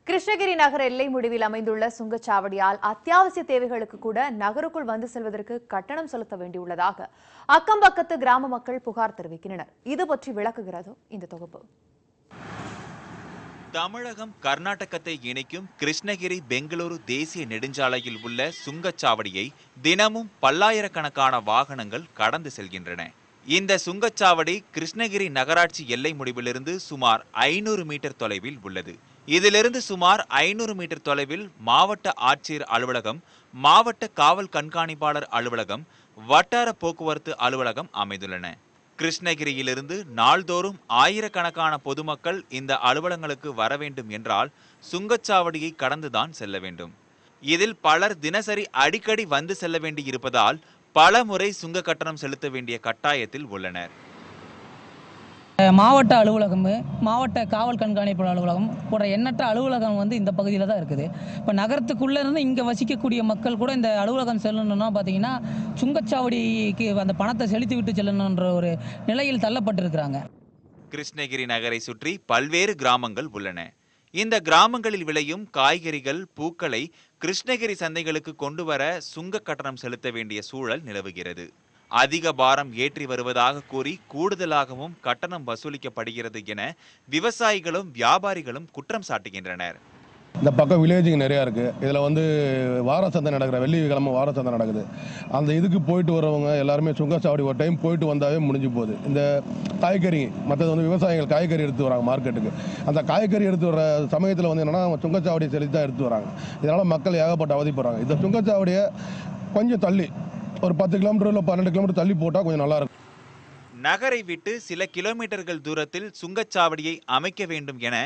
கிருஷ்ணகிரி நகர எல்லை முடிவில் அமைந்துள்ள சுங்கச்சாவடியால் அத்தியாவசிய தேவைகளுக்கு கூட நகருக்குள் வந்து செல்வதற்கு கட்டணம் செலுத்த வேண்டியுள்ளதாக அக்கம்பக்கத்து கிராம மக்கள் புகார் தெரிவிக்கின்றனர். இது பற்றி விளக்குகிறது இந்த தொகுப்பு. தமிழகம் கர்நாடகத்தை இணைக்கும் கிருஷ்ணகிரி பெங்களூரு தேசிய நெடுஞ்சாலையில் உள்ள சுங்கச்சாவடியை தினமும் பல்லாயிரக்கணக்கான வாகனங்கள் கடந்து செல்கின்றன. இந்த சுங்கச்சாவடி கிருஷ்ணகிரி நகராட்சி எல்லை முடிவிலிருந்து சுமார் 500 மீட்டர் தொலைவில் உள்ளது. இதிலிருந்து சுமார் 500 மீட்டர் தொலைவில் மாவட்ட ஆட்சியர் அலுவலகம், மாவட்ட காவல் கண்காணிப்பாளர் அலுவலகம், வட்டார போக்குவரத்து அலுவலகம் அமைந்துள்ளன. கிருஷ்ணகிரியிலிருந்து நாள்தோறும் ஆயிரக்கணக்கான பொதுமக்கள் இந்த அலுவலகங்களுக்கு வர வேண்டும் என்றால் சுங்கச்சாவடியை கடந்துதான் செல்ல வேண்டும். இதில் பலர் தினசரி அடிக்கடி வந்து செல்ல வேண்டி இருப்பதால் பல முறை சுங்க கட்டணம் செலுத்த வேண்டிய கட்டாயத்தில் உள்ளனர். மாவட்ட அலுவலகம், மாவட்ட காவல் கண்காணிப்பு அலுவலகம் போன்ற எண்ணற்ற அலுவலகம் இந்த பகுதியில் தான் இருக்குது. இப்போ நகரத்துக்குள்ளே இருந்து இங்கே வசிக்கக்கூடிய மக்கள் கூட இந்த அலுவலகம் செல்லணும்னா பார்த்தீங்கன்னா சுங்கச்சாவடிக்கு அந்த பணத்தை செலுத்தி விட்டு செல்லணுன்ற ஒரு நிலையில் தள்ளப்பட்டிருக்கிறாங்க. கிருஷ்ணகிரி நகரை சுற்றி பல்வேறு கிராமங்கள் உள்ளன. இந்த கிராமங்களில் விளையும் காய்கறிகள், பூக்களை கிருஷ்ணகிரி சந்தைகளுக்கு கொண்டு வர சுங்க கட்டணம் செலுத்த வேண்டிய சூழல் நிலவுகிறது. அதிக பாரம் ஏற்றி வருவதாக கூறி கூடுதலாகவும் கட்டணம் வசூலிக்கப்படுகிறது என விவசாயிகளும் வியாபாரிகளும் குற்றம் சாட்டுகின்றனர். இந்த பக்கம் வில்லேஜுங்க நிறையா இருக்குது. இதில் வார சந்தை நடக்கிற வெள்ளிக்கிழமை வார சந்தை நடக்குது. அந்த இதுக்கு போயிட்டு வரவங்க எல்லாருமே சுங்கச்சாவடி ஒரு டைம் போயிட்டு வந்தாவே முடிஞ்சு போகுது. இந்த காய்கறி மற்றது விவசாயிகள் காய்கறி எடுத்து வராங்க மார்க்கெட்டுக்கு. அந்த காய்கறி எடுத்து வர சமயத்தில் என்னென்னா சுங்கச்சாவடி செலுத்தி தான் எடுத்து வராங்க. இதனால் மக்கள் ஏகப்பட்ட அவதிப்படுறாங்க. இந்த சுங்கச்சாவடியை கொஞ்சம் தள்ளி ஒரு 10 கிலோமீட்டர் இல்லை 12 கிலோமீட்டர் தள்ளி போட்டால் கொஞ்சம் நல்லா இருக்கும். நகரை விட்டு சில கிலோமீட்டர்கள் தூரத்தில் சுங்கச்சாவடியை அமைக்க வேண்டும் என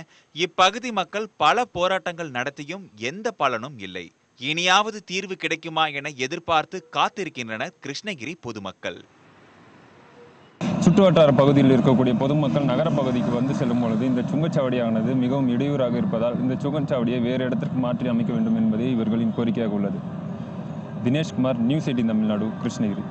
இப்பகுதி மக்கள் பல போராட்டங்கள் நடத்தியும் எந்த பலனும் இல்லை. இனியாவது தீர்வு கிடைக்குமா என எதிர்பார்த்து காத்திருக்கின்றனர் கிருஷ்ணகிரி பொதுமக்கள். சுற்றுவட்டார பகுதியில் இருக்கக்கூடிய பொதுமக்கள் நகர பகுதிக்கு வந்து செல்லும் பொழுது இந்த சுங்கச்சாவடியானது மிகவும் இடையூறாக இருப்பதால் இந்த சுங்கச்சாவடியை வேறு இடத்திற்கு மாற்றி அமைக்க வேண்டும் என்பதே இவர்களின் கோரிக்கையாக உள்ளது. தினேஷ்குமார், நியூஸ் 18 தமிழ்நாடு, கிருஷ்ணகிரி.